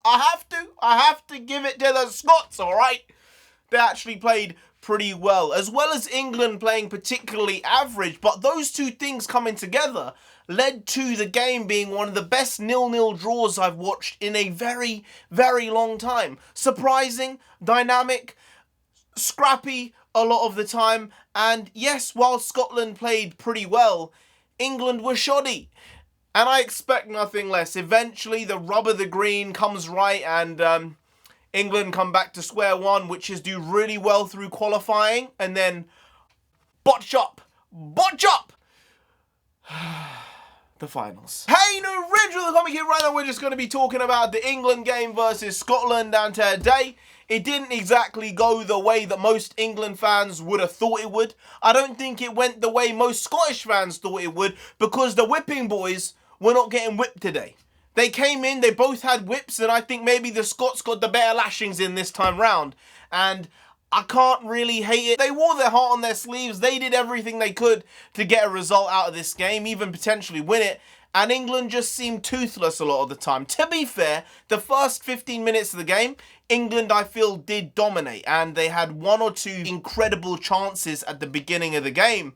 I have to give it to the Scots, all right? They actually played pretty well, as well as England playing particularly average, but those two things coming together led to the game being one of the best 0-0 draws I've watched in a very, very long time. Surprising, dynamic, scrappy a lot of the time, and yes, while Scotland played pretty well, England was shoddy. And I expect nothing less. Eventually, the rub of the green comes right, and England come back to square one, which is do really well through qualifying, and then botch up, the finals. Hey, NarendraTheComic here. Right now, we're just going to be talking about the England game versus Scotland, and today, it didn't exactly go the way that most England fans would have thought it would. I don't think it went the way most Scottish fans thought it would, because the whipping boys were not getting whipped today. They came in, they both had whips, and I think maybe the Scots got the better lashings in this time round. And I can't really hate it. They wore their heart on their sleeves. They did everything they could to get a result out of this game, even potentially win it. And England just seemed toothless a lot of the time. To be fair, the first 15 minutes of the game, England, I feel, did dominate. And they had one or two incredible chances at the beginning of the game.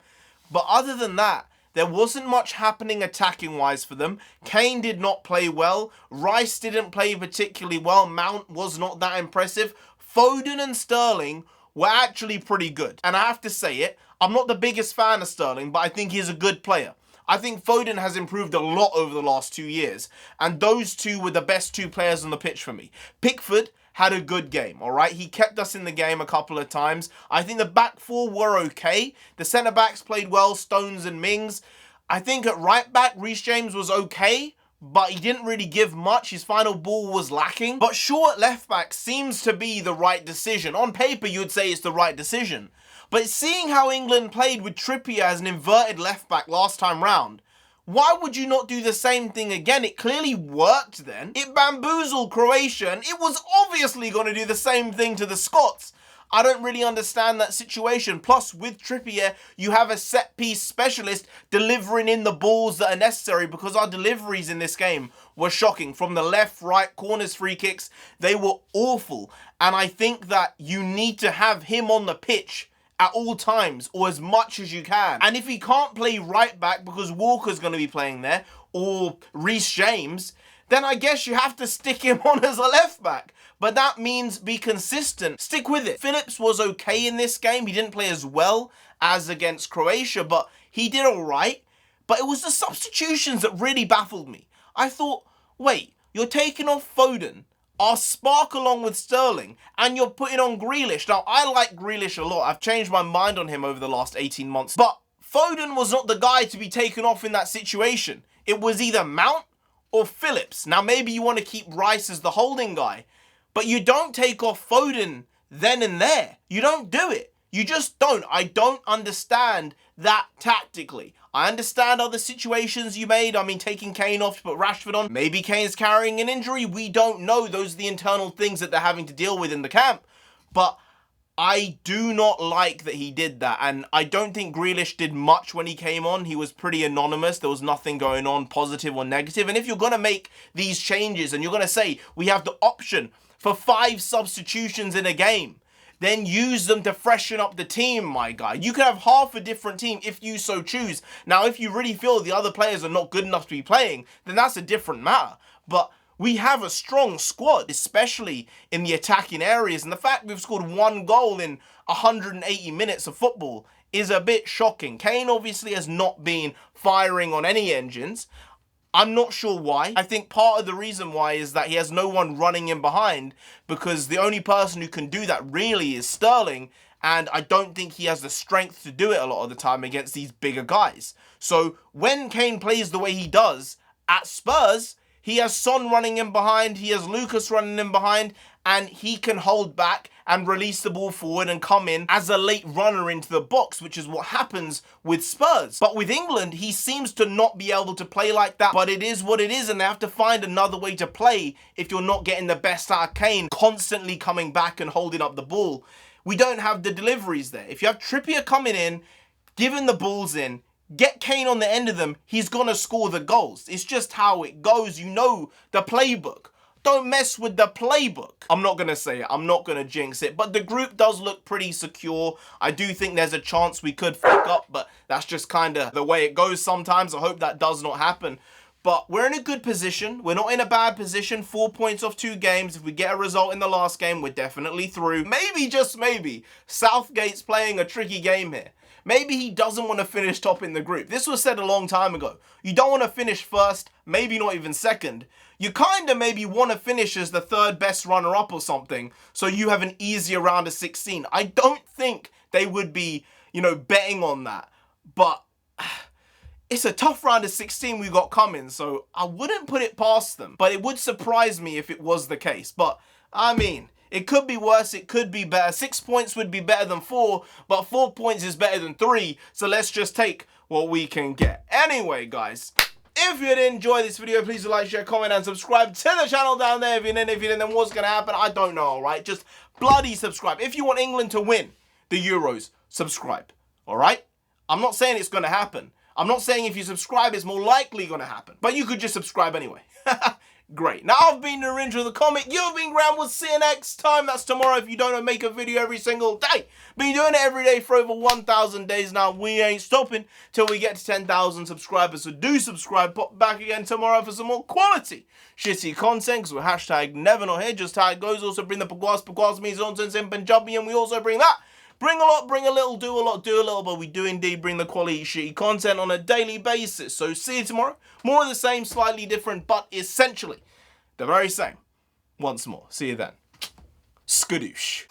But other than that, there wasn't much happening attacking-wise for them. Kane did not play well. Rice didn't play particularly well. Mount was not that impressive. Foden and Sterling were actually pretty good. And I have to say it, I'm not the biggest fan of Sterling, but I think he's a good player. I think Foden has improved a lot over the last 2 years. And those two were the best two players on the pitch for me. Pickford had a good game, all right? He kept us in the game a couple of times. I think the back four were okay. The centre-backs played well, Stones and Mings. I think at right-back, Reece James was okay, but he didn't really give much. His final ball was lacking. But Shaw at left-back seems to be the right decision. On paper, you'd say it's the right decision. But seeing how England played with Trippier as an inverted left-back last time round, why would you not do the same thing again? It clearly worked then. It bamboozled Croatia, and it was obviously going to do the same thing to the Scots. I don't really understand that situation. Plus, with Trippier, you have a set-piece specialist delivering in the balls that are necessary, because our deliveries in this game were shocking. From the left, right, corners, free kicks, they were awful. And I think that you need to have him on the pitch at all times, or as much as you can. And if he can't play right back because Walker's going to be playing there, or Reece James, then I guess you have to stick him on as a left back. But that means be consistent. Stick with it. Phillips was okay in this game. He didn't play as well as against Croatia, but he did all right. But it was the substitutions that really baffled me. I thought, wait, you're taking off Foden, our spark along with Sterling, and you're putting on Grealish. Now, I like Grealish a lot. I've changed my mind on him over the last 18 months. But Foden was not the guy to be taken off in that situation. It was either Mount or Phillips. Now, maybe you want to keep Rice as the holding guy, but you don't take off Foden then and there. You don't do it. You just don't. I don't understand that tactically. I understand other situations you made. I mean, taking Kane off to put Rashford on. Maybe Kane's carrying an injury. We don't know. Those are the internal things that they're having to deal with in the camp. But I do not like that he did that. And I don't think Grealish did much when he came on. He was pretty anonymous. There was nothing going on, positive or negative. And if you're going to make these changes and you're going to say we have the option for 5 substitutions in a game, then use them to freshen up the team, my guy. You can have half a different team if you so choose. Now, if you really feel the other players are not good enough to be playing, then that's a different matter. But we have a strong squad, especially in the attacking areas. And the fact we've scored 1 goal in 180 minutes of football is a bit shocking. Kane obviously has not been firing on any engines. I'm not sure why. I think part of the reason why is that he has no one running in behind, because the only person who can do that really is Sterling, and I don't think he has the strength to do it a lot of the time against these bigger guys. So when Kane plays the way he does at Spurs, he has Son running in behind, he has Lucas running in behind, and he can hold back and release the ball forward and come in as a late runner into the box, which is what happens with Spurs. But with England, he seems to not be able to play like that. But it is what it is, and they have to find another way to play if you're not getting the best out of Kane, constantly coming back and holding up the ball. We don't have the deliveries there. If you have Trippier coming in, giving the balls in, get Kane on the end of them, he's going to score the goals. It's just how it goes. You know the playbook. don't mess with the playbook. I'm not going to say it. I'm not going to jinx it. But the group does look pretty secure. I do think there's a chance we could fuck up, but that's just kind of the way it goes sometimes. I hope that does not happen. But we're in a good position. We're not in a bad position. 4 points off 2 games. If we get a result in the last game, we're definitely through. Maybe, just maybe, Southgate's playing a tricky game here. Maybe he doesn't want to finish top in the group. This was said a long time ago. You don't want to finish first, maybe not even second. You kind of maybe want to finish as the 3rd best runner-up or something, so you have an easier round of 16. I don't think they would be, you know, betting on that. But it's a tough round of 16 we got coming, so I wouldn't put it past them. But it would surprise me if it was the case. But, I mean, it could be worse, it could be better. 6 points would be better than 4, but 4 points is better than 3, so let's just take what we can get. Anyway, guys, if you did enjoy this video, please like, share, comment, and subscribe to the channel down there. If you didn't, then what's going to happen? I don't know, alright? Just bloody subscribe. If you want England to win the Euros, subscribe, alright? I'm not saying it's going to happen. I'm not saying if you subscribe, it's more likely going to happen. But you could just subscribe anyway. Great. Now, I've been NarendraTheComic. You've been Graham. We'll see you next time. That's tomorrow if you don't make a video every single day. Been doing it every day for over 1,000 days now. We ain't stopping till we get to 10,000 subscribers. So do subscribe. Pop back again tomorrow for some more quality shitty content. Because we're hashtag never not here. Just how it goes. Also bring the pagwas. Pagwas means nonsense in Punjabi. And we also bring that. Bring a lot, bring a little, do a lot, do a little, but we do indeed bring the quality shitty content on a daily basis. So see you tomorrow. More of the same, slightly different, but essentially the very same. Once more. See you then. Skadoosh.